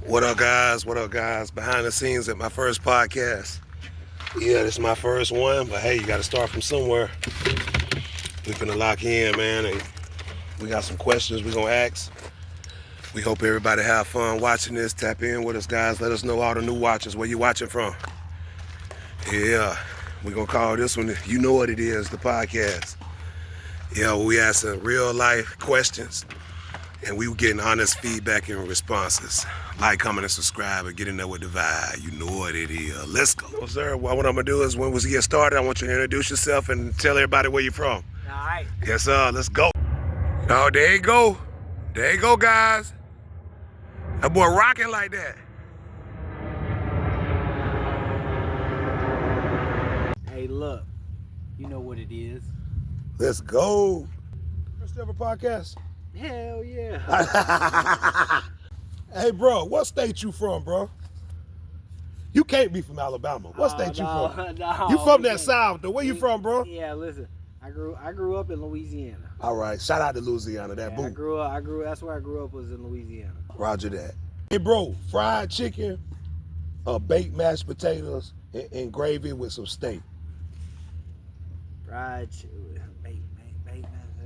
What up, guys? What up, guys? Behind the scenes at my first podcast. Yeah, this is my first one, but hey, you got to start from somewhere. We finna lock in, man, and we got some questions we gonna ask. We hope everybody have fun watching this. Tap in with us, guys. Let us know all the new watchers where you watching from. Yeah, we gonna call this one. You know what it is, the podcast. Yeah, we asking real life questions, and we getting honest feedback and responses. Like, comment, and subscribe, and get in there with the vibe. You know what it is. Let's go. Well, sir, what I'm going to do is when we get started, I want you to introduce yourself and tell everybody where you're from. All right. Yes, sir. Let's go. Oh, there you go. There you go, guys. That boy rocking like that. Hey, look, you know what it is. Let's go. First ever podcast. Hell yeah. Hey, bro, what state you from, bro? You can't be from Alabama. What state you from? No, You from that South, though. Where you from, bro? Yeah, listen, I grew up in Louisiana. All right, shout out to Louisiana. That boom. That's where I grew up, was in Louisiana. Roger that. Hey, bro, fried chicken, baked mashed potatoes, and gravy with some steak. Fried chicken, baked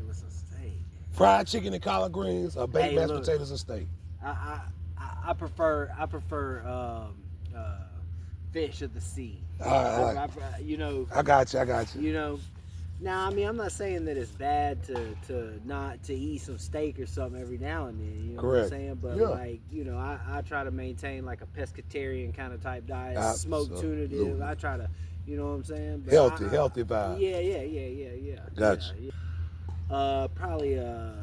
with some steak. Fried chicken and collard greens, baked mashed potatoes and steak. I prefer fish of the sea. All right. You know. I got you. You know. Now, I mean, I'm not saying that it's bad to not to eat some steak or something every now and then. You know Correct. what I'm saying? But like, you know, I try to maintain like a pescatarian kind of type diet. Smoked tuna dip. I try to, you know what I'm saying? But healthy vibe. Yeah. Gotcha. Yeah. Probably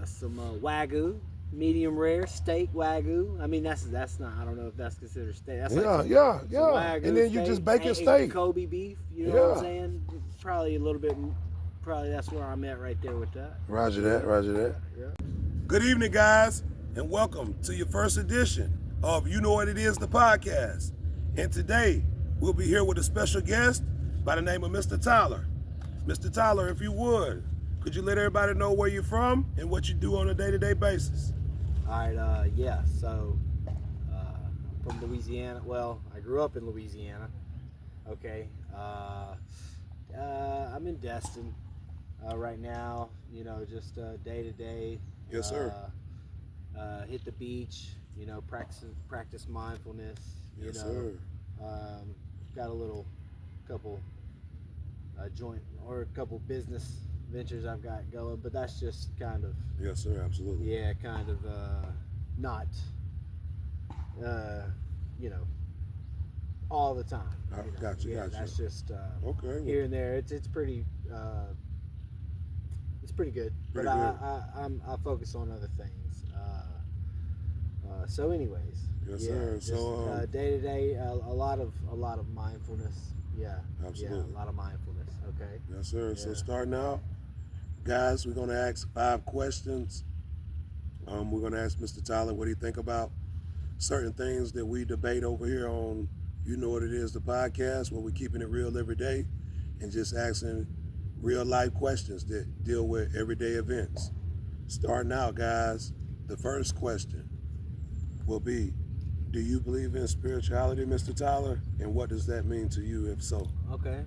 some Wagyu. Medium rare steak Wagyu. I mean, that's not. I don't know if that's considered steak. That's yeah. Wagyu And then steak, you just bacon steak. Kobe beef. You know what I'm saying? Probably a little bit. Probably that's where I'm at right there with that. Roger that. Yeah. Good evening, guys, and welcome to your first edition of You Know What It Is, the podcast. And today we'll be here with a special guest by the name of Mr. Tyler. Mr. Tyler, if you would, could you let everybody know where you're from and what you do on a day-to-day basis? All right, yeah, so I'm from Louisiana. Well, I grew up in Louisiana. Okay. I'm in Destin right now, you know, just day-to-day. Yes, sir. Hit the beach, you know, practice mindfulness. Yes, sir. Got a couple joint or a couple business ventures I've got going, but that's just kind of, Yes, sir, absolutely. yeah, kind of not you know, all the time. Gotcha. That's just Okay. here and there. It's pretty good. Pretty But good. I focus on other things. So anyways, Yes, yeah, sir. just, So day to day, a lot of mindfulness. Yeah, Absolutely. Yeah, a lot of mindfulness. Okay. yes, sir. Yeah. So starting out, guys, we're gonna ask 5 questions. We're gonna ask Mr. Tyler what he think about certain things that we debate over here on You Know What It Is, the podcast, where we're keeping it real every day and just asking real life questions that deal with everyday events. Starting out, guys, the first question will be, do you believe in spirituality, Mr. Tyler? And what does that mean to you, if so? Okay.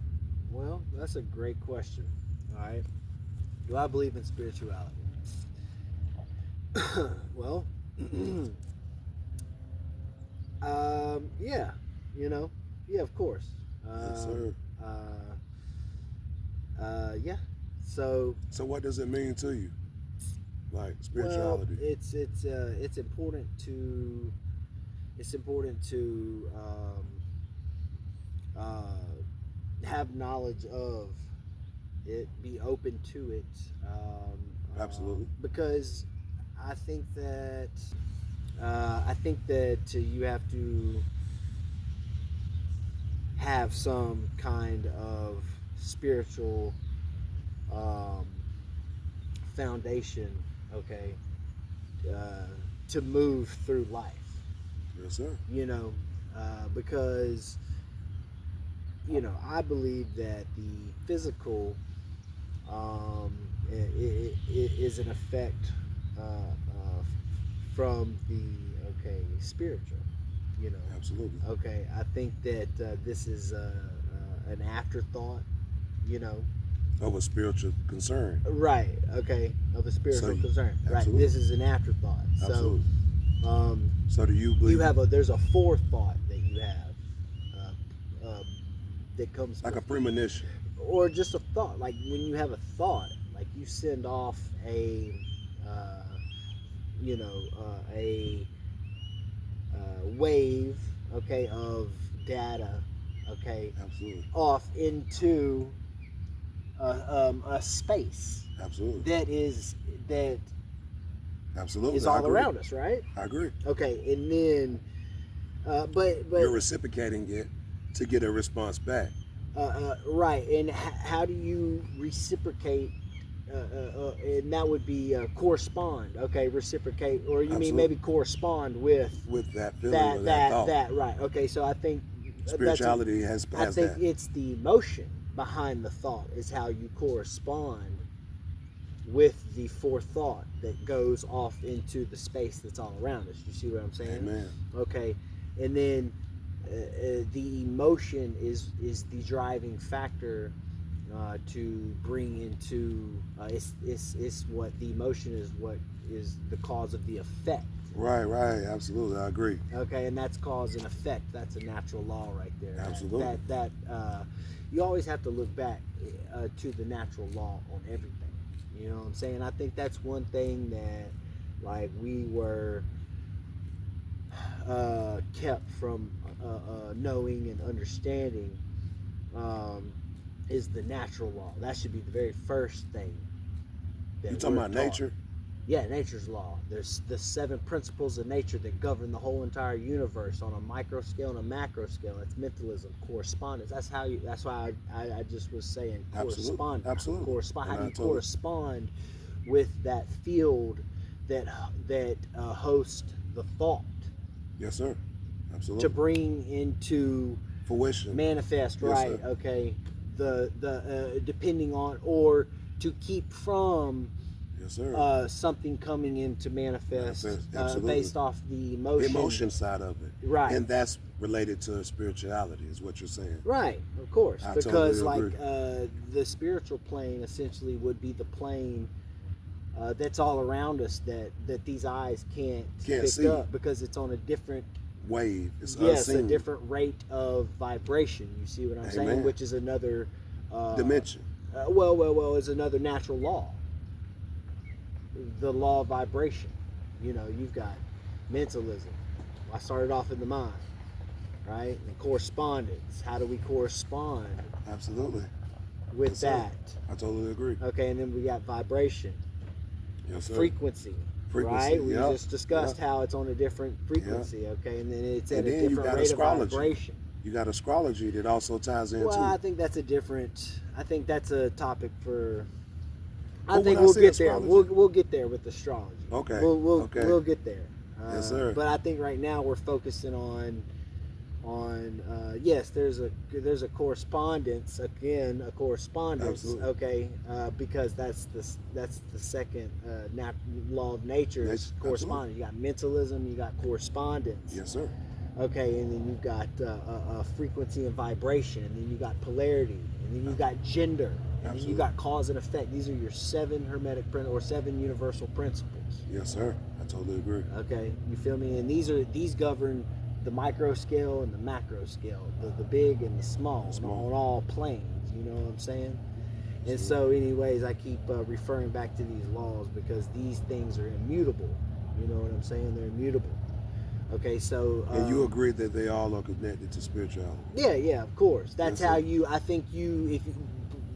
Well, that's a great question. All right. Do I believe in spirituality? Well, yeah, you know, yeah, of course. Yes, sir. Yeah. So what does it mean to you, like spirituality? well, it's important to have knowledge of it, be open to it. Absolutely. Because I think that you have to have some kind of spiritual foundation, okay, to move through life. Yes, sir. You know, because, you know, I believe that the physical is an effect from the spiritual. you know. Absolutely. Okay, I think that this is an afterthought, you know. Of a spiritual concern. Right. Okay. Of a So spiritual concern. Right. absolutely. This is an afterthought. Absolutely. Um, So do you believe you have there's a forethought that you have that comes like a before, premonition? or just a thought. Like when you have a thought, like you send off uh, a wave, okay, of data, okay, Absolutely. off into a space Absolutely. that Absolutely. is I all agree. around us, right? I agree. Okay, and then, but You're reciprocating it to get a response back. right, and how do you reciprocate? And that would be correspond. Okay, reciprocate, or you mean Absolutely. maybe correspond with With that feeling or that thought. that right. Okay, so I think Spirituality I has think that. it's the emotion behind the thought is how you correspond with the forethought that goes off into the space that's all around us. You see what I'm saying? Amen. Okay, and then the emotion is the driving factor to bring into it's what the emotion is, what is the cause of the effect. Right, right. Absolutely. I agree. Okay, and that's cause and effect. That's a natural law right there. Absolutely. That you always have to look back to the natural law on everything. You know what I'm saying? I think that's one thing that like we were kept from knowing and understanding um, is the natural law. That should be the very first thing that You talking we're about taught. nature? Yeah, nature's law. There's the 7 principles of nature that govern the whole entire universe on a micro scale and a macro scale. That's mentalism, correspondence. That's how you. That's why I just was saying correspond. Absolutely. Absolutely. Correspond. And How do I you totally, correspond with that field that hosts the thought yes, sir. Absolutely. to bring into Fruition. manifest? Yes, Right. sir. Okay. The depending on or to keep from Yes, sir. something coming in to manifest Absolutely. based off the emotion. Side of it. Right. And that's related to spirituality, is what you're saying. Right, of course. I Because totally like agree. the spiritual plane essentially would be the plane that's all around us that these eyes can't pick see. up because it's on a different Wave. It's yes, unseen. a different rate of vibration. You see what I'm saying? Amen. Which is another Dimension. well, is another natural law. The law of vibration. You know, you've got mentalism. I started off in the mind, right? And correspondence. How do we correspond Absolutely. with Yes, sir. that? I totally agree. Okay, and then we got vibration, Yes, sir. frequency. Frequency, Right? We yep, just discussed yep. how it's on a different frequency, okay? And then it's at And a then you different got rate astrology. of vibration. You got astrology that also ties into. Well, I think that's a different. I think that's a topic for. I But think when I we'll say get there. astrology- We'll get there with astrology. Okay, We'll okay. we'll get there. Yes, sir. But I think right now we're focusing on yes, there's a correspondence again, a correspondence. Absolutely. Okay, because that's the second law of nature is correspondence. You got mentalism, you got correspondence. Yes, sir. Okay, and then you've got frequency and vibration, and then you got polarity, and then you got gender, and then you got cause and effect. These are your 7 hermetic or 7 universal principles. Yes, sir. I totally agree. Okay, you feel me? And these govern the micro scale and the macro scale, the big and the small, on all planes. You know what I'm saying? And so, anyways, I keep referring back to these laws because these things are immutable. You know what I'm saying? They're immutable. Okay, so And you agree that they all are connected to spirituality? yeah, of course. That's Yes, how sir. you. I think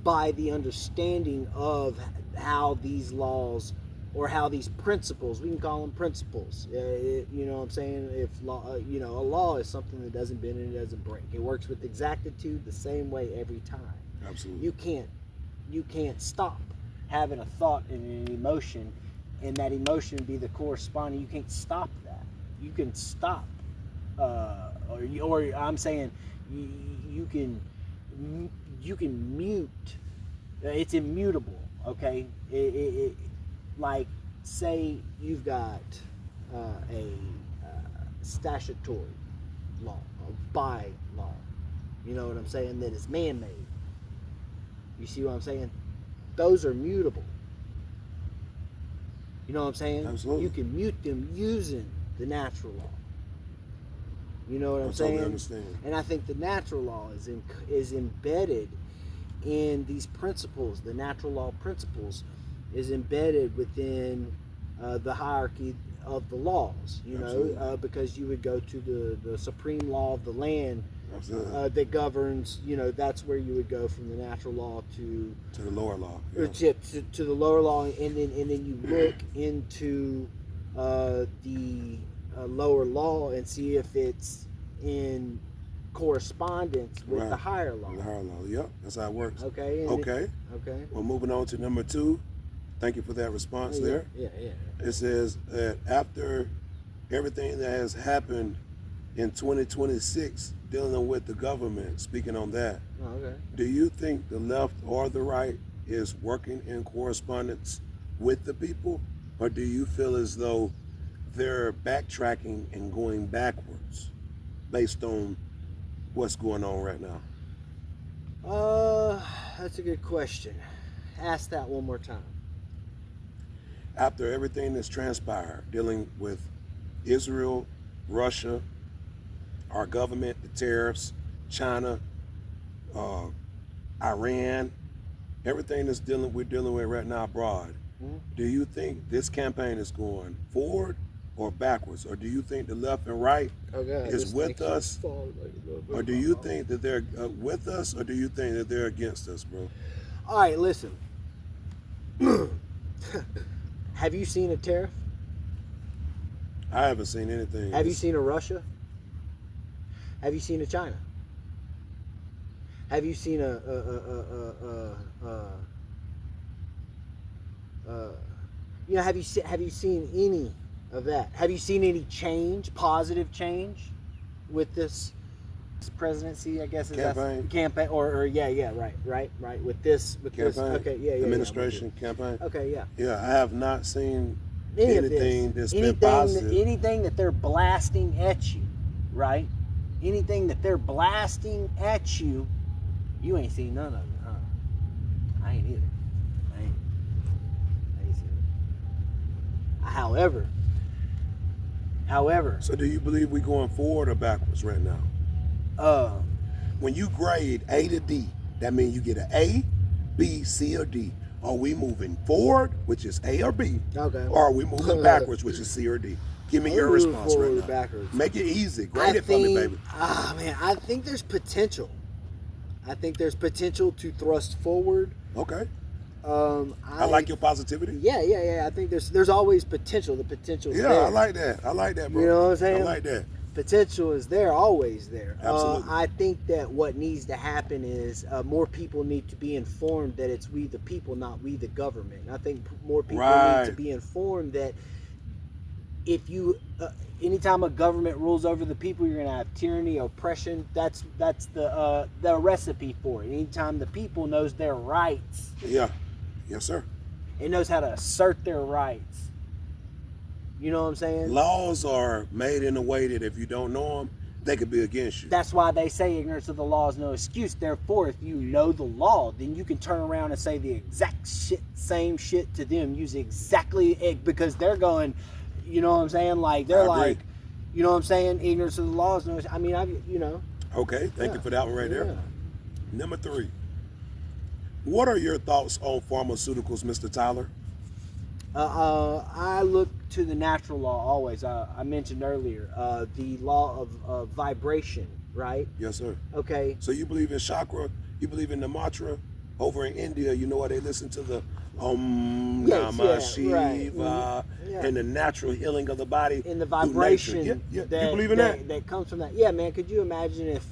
by the understanding of how these laws or how these principles, we can call them principles. You know what I'm saying? If law, a law is something that doesn't bend and it doesn't break. It works with exactitude the same way every time. Absolutely. You can't stop having a thought and an emotion, and that emotion be the corresponding. You can't stop that. You can stop, or I'm saying you can mute. It's immutable. Okay. Like say you've got a statutory law, by law. You know what I'm saying? That is man-made. You see what I'm saying? Those are mutable. You know what I'm saying? Absolutely. You can mute them using the natural law. You know what I'm totally saying? understand. And I think the natural law is embedded in these principles. The natural law principles is embedded within the hierarchy of the laws. You know, because you would go to the supreme law of the land that governs. You know, that's where you would go from the natural law to the lower law. Yeah. To the lower law, and then you look into the lower law and see if it's in correspondence with the higher law. The higher law, yep, that's how it works. Okay. Okay. Okay. Well, moving on to number 2. Thank you for that response there. Yeah. It says that after everything that has happened in 2026 dealing with the government, speaking on that, Okay. do you think the left or the right is working in correspondence with the people, or do you feel as though they're backtracking and going backwards based on what's going on right now? That's a good question. Ask that one more time. After everything that's transpired, dealing with Israel, Russia, our government, the tariffs, China, Iran, everything that's we're dealing with right now abroad, do you think this campaign is going forward or backwards? Or do you think the left and right is with us? Or do you think that they're with us, or do you think that they're against us, bro? All right, listen. Have you seen a tariff? I haven't seen anything. Have you seen a Russia? Have you seen a China? Have you seen you know, have you seen any of that? Have you seen any change, positive change, with this presidency? I guess is campaign or right with this campaign, administration campaign. Okay, yeah. I have not seen anything that's been positive. Anything that they're blasting at you, right? Anything that they're blasting at you, you ain't seen none of it, huh? I ain't either. I ain't seen it. However. So do you believe we're going forward or backwards right now? When you grade A to D, that means you get an A, B, C, or D. Are we moving forward, which is A or B? Okay. Or are we moving backwards, which is C or D? Give me your response right now. Backwards. Make it easy. Grade it for me, baby. Man, I think there's potential. I think there's potential to thrust forward. Okay. I like your positivity. Yeah. I think there's always potential. The potential is there. Yeah, I like that, bro. You know what I'm saying? I like that. Potential is there, always there. Absolutely. I think that what needs to happen is more people need to be informed that it's we the people, not we the government. I think more people need to be informed that if you, anytime a government rules over the people, you're gonna have tyranny, oppression. That's the recipe for it. Anytime the people knows their rights. Yeah. Yes, sir. It knows how to assert their rights. You know what I'm saying? Laws are made in a way that if you don't know them, they could be against you. That's why they say ignorance of the law is no excuse. Therefore, if you know the law, then you can turn around and say the exact same shit to them. Use exactly, because they're going, you know what I'm saying? Like, they're like, you know what I'm saying? Ignorance of the law is no excuse. I mean, you know. Okay, thank you for that one right there. Number 3. What are your thoughts on pharmaceuticals, Mr. Tyler? I look to the natural law always. I mentioned earlier the law of vibration, right? Yes, sir. Okay. So you believe in chakra? You believe in the mantra? Over in India, you know why they listen to the Namah Shiva and the natural healing of the body and the vibration. Yeah. You believe in that comes from that. Yeah, man. Could you imagine if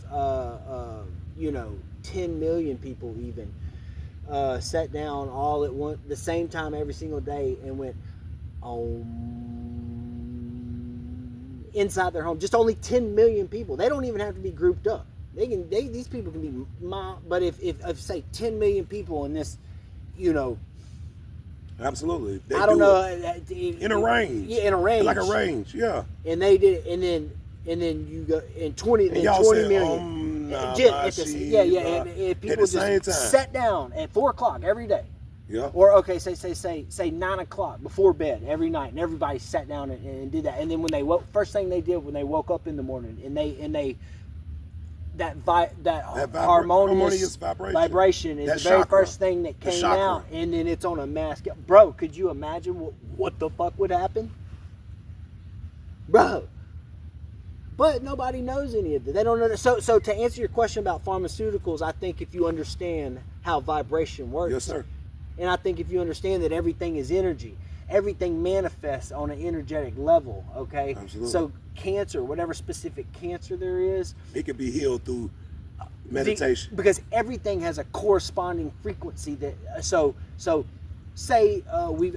10 million people even sat down all at one the same time every single day and went inside their home? Just only 10 million people. They don't even have to be grouped up. These people can be but if say 10 million people in this, absolutely. I don't know in a range. Yeah, in a range. Like a range, yeah. And they did, and then and then you go in 20, And then y'all 20 said, million. yeah, If people just sat down at 4 o'clock every day. Yeah. Or okay, say 9 o'clock before bed every night, and everybody sat down and did that. And then when they woke, first thing they did when they woke up in the morning, and they that harmonious vibration is the very first thing that came out, and then it's on a mass scale. Bro, could you imagine what the fuck would happen, bro? But nobody knows any of it. They don't know. So to answer your question about pharmaceuticals, I think if you understand how vibration works, yes, sir. And I think if you understand that everything is energy, everything manifests on an energetic level, okay? Absolutely. So cancer, whatever specific cancer there is, it can be healed through meditation. Because everything has a corresponding frequency that say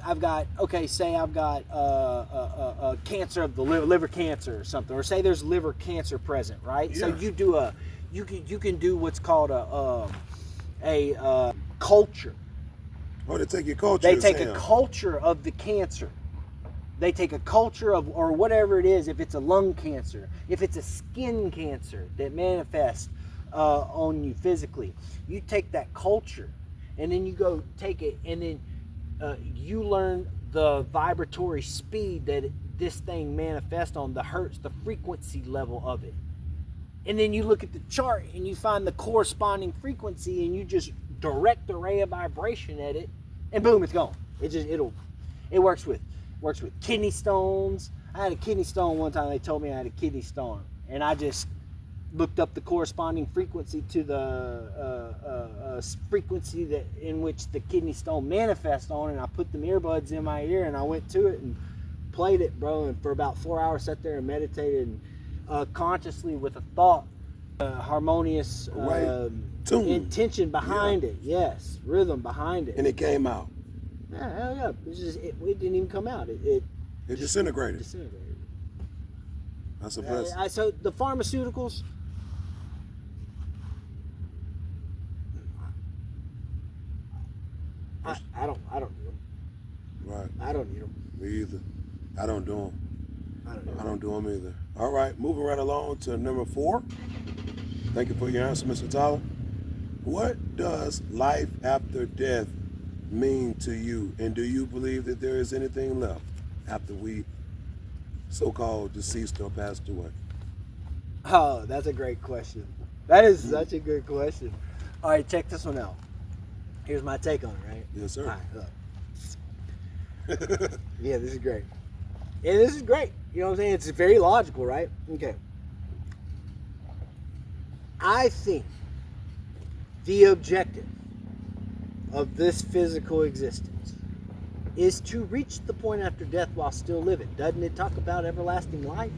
I've got cancer of the liver cancer or something, or say there's liver cancer present, right? Yeah. So you can do what's called a culture. Oh, they take your culture. They take a culture of the cancer. They take a culture of, or whatever it is, if it's a lung cancer, if it's a skin cancer that manifests on you physically. You take that culture, and then you go take it, and then you learn the vibratory speed that this thing manifests on, the hertz, the frequency level of it. And then you look at the chart and you find the corresponding frequency, and you just direct the ray of vibration at it, and boom, it's gone. It works with kidney stones. I had a kidney stone one time. They told me I had a kidney stone, and I just looked up the corresponding frequency to the frequency that in which the kidney stone manifests on, and I put them earbuds in my ear and I went to it and played it, bro, and for about 4 hours sat there and meditated and consciously with a thought, harmonious intention behind it. Yes, rhythm behind it. And it came out. Yeah, hell yeah. It didn't even come out. It disintegrated. That's a blessing. So the pharmaceuticals, I don't need them. Right. I don't need them. Me either. I don't do them. I don't do them either. All right, moving right along to number 4. Thank you for your answer, Mr. Tyler. What does life after death mean to you? And do you believe that there is anything left after we so-called deceased or passed away? Oh, that's a great question. That is such a good question. All right, check this one out. Here's my take on it, right? Yes, sir. All right, look. Yeah, this is great. And this is great. You know what I'm saying? It's very logical, right? Okay. I think the objective of this physical existence is to reach the point after death while still living. Doesn't it talk about everlasting life?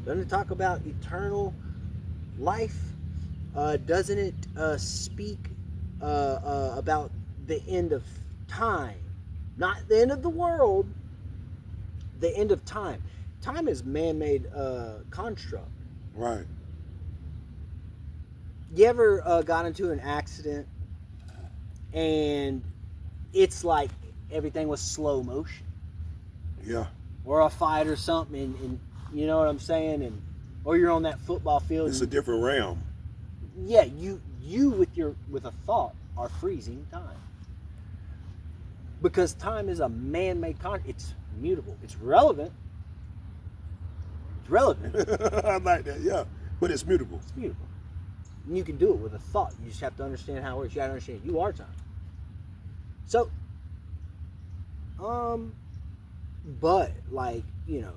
Doesn't it talk about eternal life? Doesn't it speak about the end of time? Not the end of the world, the end of time. Time is man-made construct. Right. You ever got into an accident and it's like everything was slow motion? Yeah. Or a fight or something, and you know what I'm saying? And or you're on that football field. It's a different realm. Yeah, you with a thought are freezing time. Because time is a man-made construct. It's mutable. It's relevant. It's relevant. I like that, yeah. But it's mutable. It's mutable. And you can do it with a thought. You just have to understand how it works. You gotta understand you are time. So, but like, you know,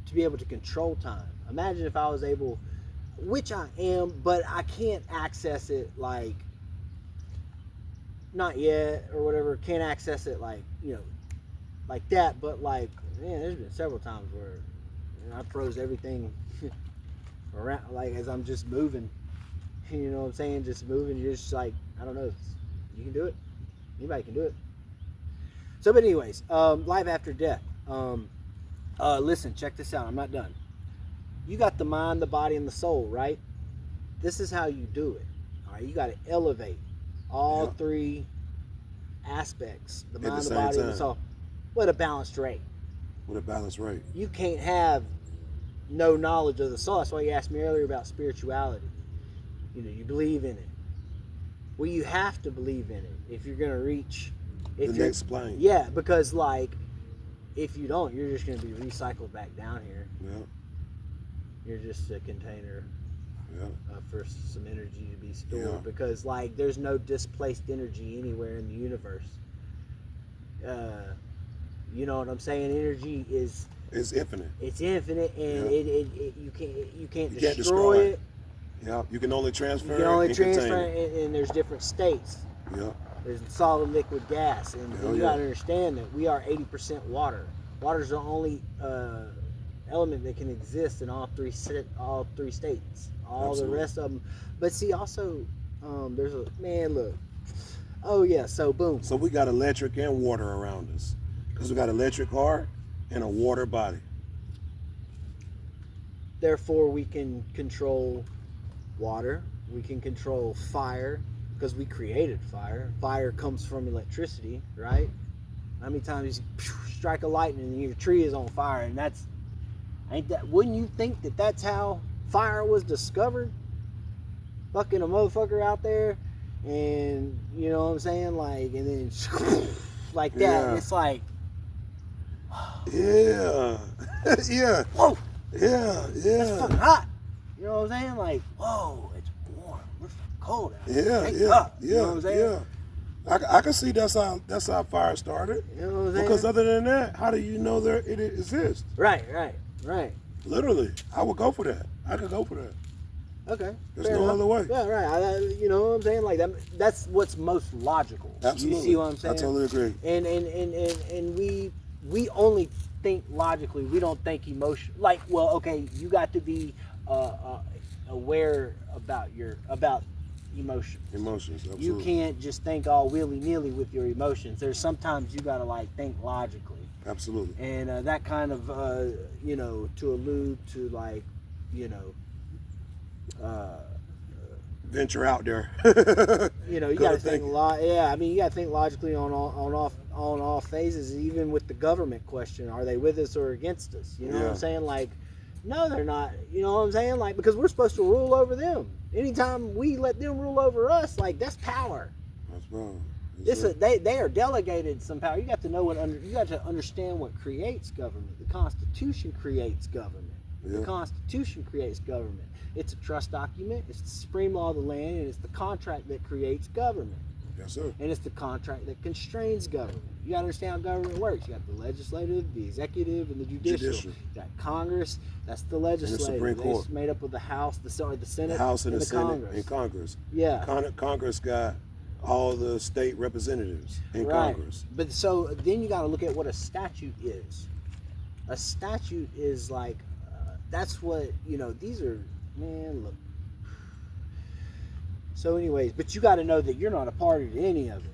to be able to control time. Imagine if I was able, which I am, but I can't access it like, not yet or whatever. Can't access it like, you know, like that. But like, man, there's been several times where I froze everything around, like as I'm just moving. You know what I'm saying? Just moving. You're just like, I don't know. You can do it. Anybody can do it. So, but anyways, life after death. Listen, check this out. I'm not done. You got the mind, the body, and the soul, right? This is how you do it. All right, you got to elevate all three aspects: the mind, the body, and the soul. With a balanced rate. With a balanced rate. You can't have no knowledge of the soul. That's why you asked me earlier about spirituality. You believe in it. Well, you have to believe in it if you're gonna reach the next plane. Yeah, because if you don't, you're just gonna be recycled back down here. Yeah. You're just a container Yeah. for some energy to be stored. Yeah. Because there's no displaced energy anywhere in the universe. You know what I'm saying? Energy is infinite. It's infinite, and you can't destroy destroy it. Yeah, you can only transfer. You can only and transfer contain it, and there's different states. Yeah. There's solid, liquid, gas, and you yeah. gotta understand that we are 80% water. Water's the only element that can exist in all three states. All Absolutely. the rest of them. But see, also, there's a man. Look. Oh yeah. So boom. So we got electric and water around us, because we got electric heart and a water body. Therefore, we can control water. We can control fire, because we created fire. Fire comes from electricity, right? How many times you strike a lightning and your tree is on fire, and wouldn't you think that that's how fire was discovered? Fucking a motherfucker out there, and you know what I'm saying, and then like that. Yeah. It's like, yeah, yeah, whoa, yeah, it's fucking hot. You know what I'm saying? Like, whoa, it's warm. We're fucking cold out here. yeah, Wake yeah, up. yeah, You know what I'm saying? yeah. I can see that's how fire started. You know what I'm saying? Because other than that, how do you know it exists? Right. Literally, I would go for that. I could go for that. Okay. There's no other way. Yeah, right. You know what I'm saying? Like that's what's most logical. Absolutely. You see what I'm saying? I totally agree. And we only think logically. We don't think emotion. Like, well, okay, you got to be aware about emotions. Emotions, absolutely. You can't just think all willy-nilly with your emotions. There's sometimes you got to think logically. Absolutely. And that kind of to allude to venture out there. You got to think a lot. Yeah, I mean, you got to think logically on all phases. Even with the government question, are they with us or against us? You know what I'm saying? No, they're not. You know what I'm saying? Because we're supposed to rule over them. Anytime we let them rule over us, that's power. That's wrong. They are delegated some power. You got to know you got to understand what creates government. The Constitution creates government. Yeah. The Constitution creates government. It's a trust document. It's the supreme law of the land, and it's the contract that creates government. Yes, sir. And it's the contract that constrains government. You got to understand how government works. You got the legislative, the executive, and the judicial. You got Congress. That's the legislative. And the Supreme Court. It's made up of the House, the Senate, the House and the Senate Congress. and Congress. Yeah. Congress got all the state representatives in Congress. But so then you got to look at what a statute is. A statute is that's what, these are, man, look. So anyways, but you got to know that you're not a party to any of it.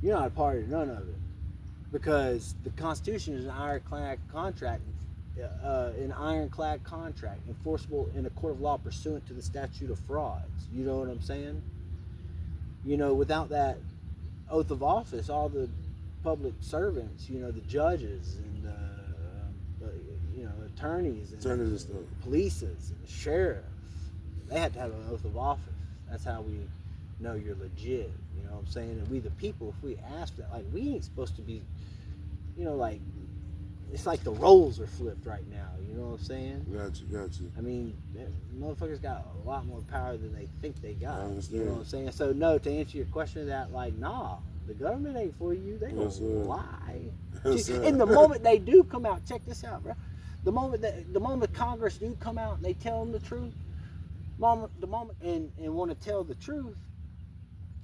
You're not a party to none of it. Because the Constitution is an ironclad contract, enforceable in a court of law pursuant to the statute of frauds. You know what I'm saying? Without that oath of office, all the public servants, the judges and attorneys and stuff, polices and the sheriff, they have to have an oath of office. That's how we know you're legit. You know what I'm saying? And we the people, if we ask that, we ain't supposed to be, it's like the roles are flipped right now. You know what I'm saying? Got you. I mean, motherfuckers got a lot more power than they think they got. I understand. You know what I'm saying? So no, to answer your question, that nah, the government ain't for you. They gonna lie. And the moment they do come out, check this out, bro. The moment Congress do come out and they tell them the truth, and want to tell the truth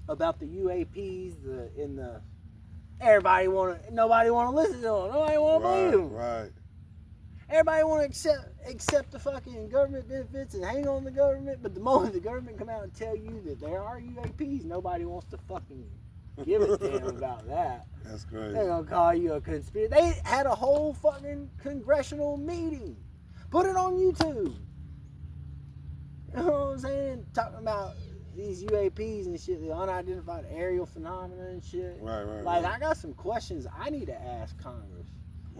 about the UAPs, nobody want to listen to them. Nobody want to believe them. Right. Everybody want to accept the fucking government benefits and hang on the government, but the moment the government come out and tell you that there are UAPs, nobody wants to fucking give a damn about that. That's crazy. They're gonna call you a conspiracy. They had a whole fucking congressional meeting. Put it on YouTube. You know what I'm saying? Talking about these UAPs and shit, the unidentified aerial phenomena and shit. Right. I got some questions I need to ask Congress.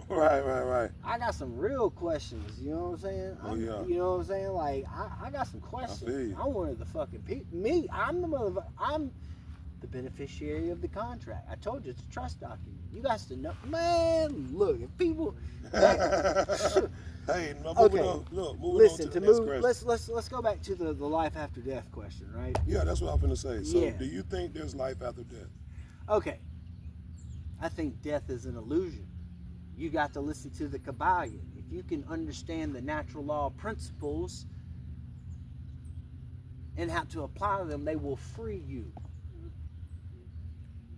Right. I got some real questions. You know what I'm saying? Yeah. You know what I'm saying? Like I got some I questions. feel you. I wanted the fucking me. I'm the motherfucker. I'm the beneficiary of the contract. I told you it's a trust document. You guys to know, man. Look, if people. Hey, moving Okay. on. Look, moving Listen, on to the to next move. question. Let's go back to the life after death question, right? Yeah, that's what I'm gonna say. So, Yeah. do you think there's life after death? Okay. I think death is an illusion. You got to listen to the Kabbalion. If you can understand the natural law principles and how to apply them, they will free you.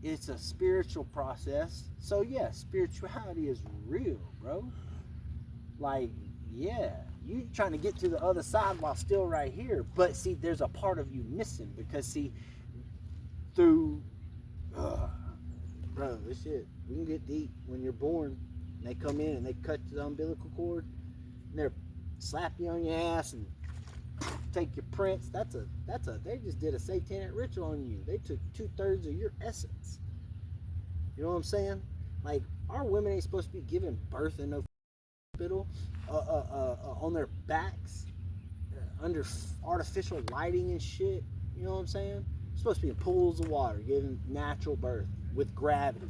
It's a spiritual process. So yeah, spirituality is real, bro. Like, yeah, you trying to get to the other side while still right here. But see, there's a part of you missing because see, through bro, this shit, we can get deep. When you're born, and they come in and they cut the umbilical cord and they're slap you on your ass and take your prints. They just did a satanic ritual on you. They took 2/3 of your essence. You know what I'm saying? Like, our women ain't supposed to be giving birth in no hospital, on their backs, under artificial lighting and shit. You know what I'm saying? They're supposed to be in pools of water, giving natural birth with gravity.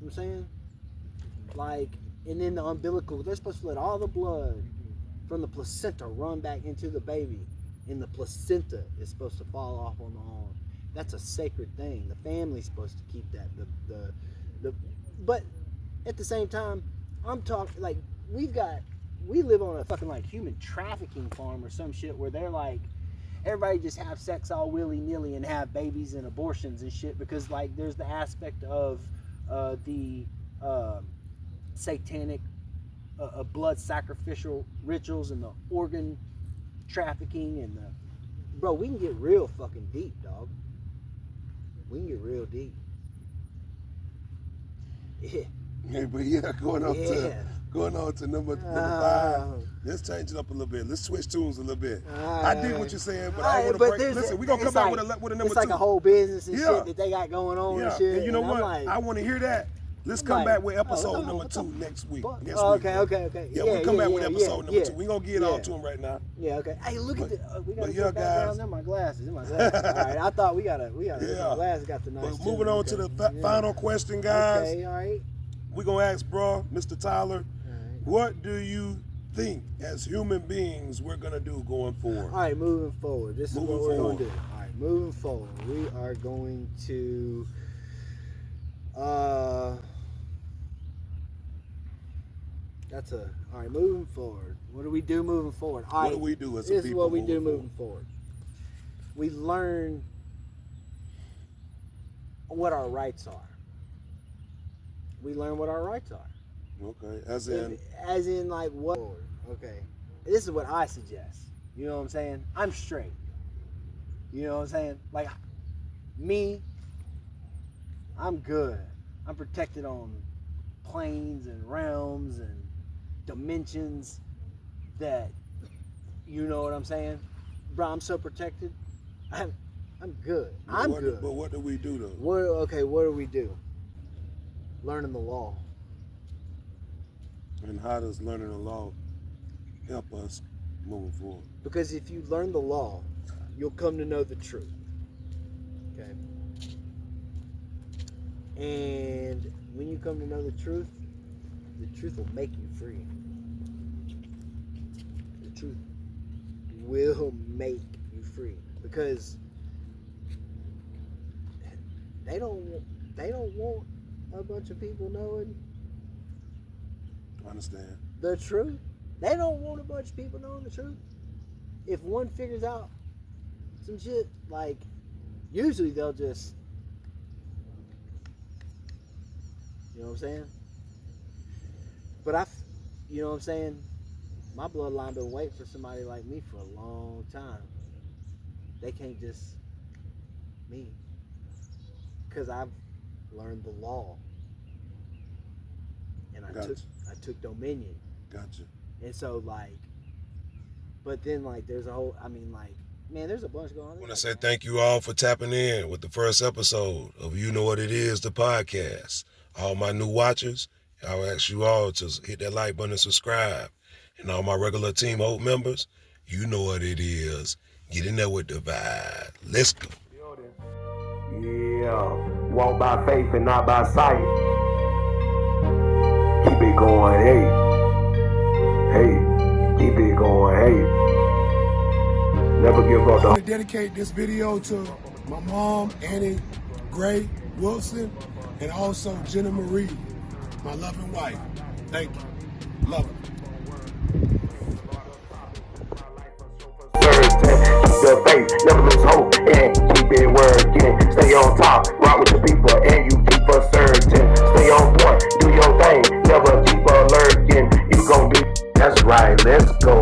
You know what I'm saying? Like, and then the umbilical, they're supposed to let all the blood from the placenta run back into the baby, and the placenta is supposed to fall off on the arm. That's a sacred thing. The family's supposed to keep that. But at the same time, I'm talking like we live on a fucking like human trafficking farm or some shit where they're like everybody just have sex all willy nilly and have babies and abortions and shit because like there's the aspect of the satanic blood sacrificial rituals and the organ trafficking and the bro. We can get real fucking deep, dog. We can get real deep. Yeah. But yeah, going on to number 5. Let's change it up a little bit. Let's switch tunes a little bit. I dig what you're saying, but I want to break. Listen, we're gonna come back with a number 2. It's like a whole business and shit that they got going on and shit. And you know what? Like, I want to hear that. Let's come back with episode number 2 next week. Okay. Yeah, we'll come back with episode number 2. We're going to get all to them right now. Yeah, okay. Hey, look at the, we got to go back down in my glasses. All right, I thought we got to, my glasses got the nice. But moving on to the final question, guys. Okay, all right. We're going to ask, bro, Mr. Tyler, what do you think as human beings we're going to do going forward? All right, moving forward. This is what we're going to do. All right, moving forward. We are going to, all right, moving forward. What do we do moving forward? All right, what do we do as a people? This is what we do moving forward. We learn what our rights are. We learn what our rights are. Okay, as in like what? Okay, this is what I suggest. You know what I'm saying? I'm straight. You know what I'm saying? Like, me, I'm good. I'm protected on planes and realms and dimensions that, you know what I'm saying? Bro, I'm so protected. I'm good. I'm good. But what do we do though? What do we do? Learning the law. And how does learning the law help us moving forward? Because if you learn the law, you'll come to know the truth. Okay? And when you come to know the truth will make you free. The truth will make you free. Because they don't want a bunch of people knowing. I understand. The truth. They don't want a bunch of people knowing the truth. If one figures out some shit, like, usually they'll just, you know what I'm saying? But you know what I'm saying? My bloodline been waiting for somebody like me for a long time. They can't just me. Because I've learned the law. And I took dominion. Gotcha. And so, like, but then, like, there's a whole, I mean, like, man, there's a bunch going on. I want to say thank you all for tapping in with the first episode of You Know What It Is, the podcast. All my new watchers, I'll ask you all to hit that like button and subscribe. And all my regular Team Hope members, you know what it is. Get in there with the vibe. Let's go. Yeah, walk by faith and not by sight. Keep it going, hey. Hey, keep it going, hey. Never give up. I want to dedicate this video to my mom, Annie Gray Wilson, and also Jenna Marie, my loving wife. Thank you. Love her. Keep the faith, never lose hope, and keep it working. Stay on top, rock with the people, and you keep us certain. Stay on point, do your thing, never keep lurking. You gon' be, that's right, let's go.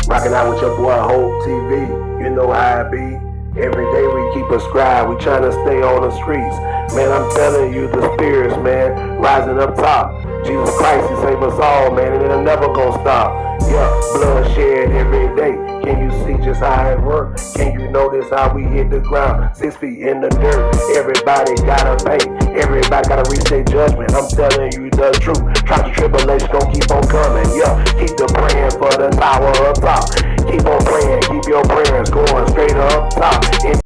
Rockin' out with your boy Hope TV, you know how it be. Every day we keep a scribe, we tryna stay on the streets. Man, I'm telling you, the spirits, man, rising up top. Jesus Christ, He save us all, man, and it'll never gonna stop. Yeah, blood shed every day. Can you see just how it works? Can you notice how we hit the ground? 6 feet in the dirt. Everybody gotta pay. Everybody gotta reach their judgment. I'm telling you the truth. Trials and tribulations gon' keep on coming. Yeah, keep the praying for the tower up top. Keep on praying. Keep your prayers going straight up top.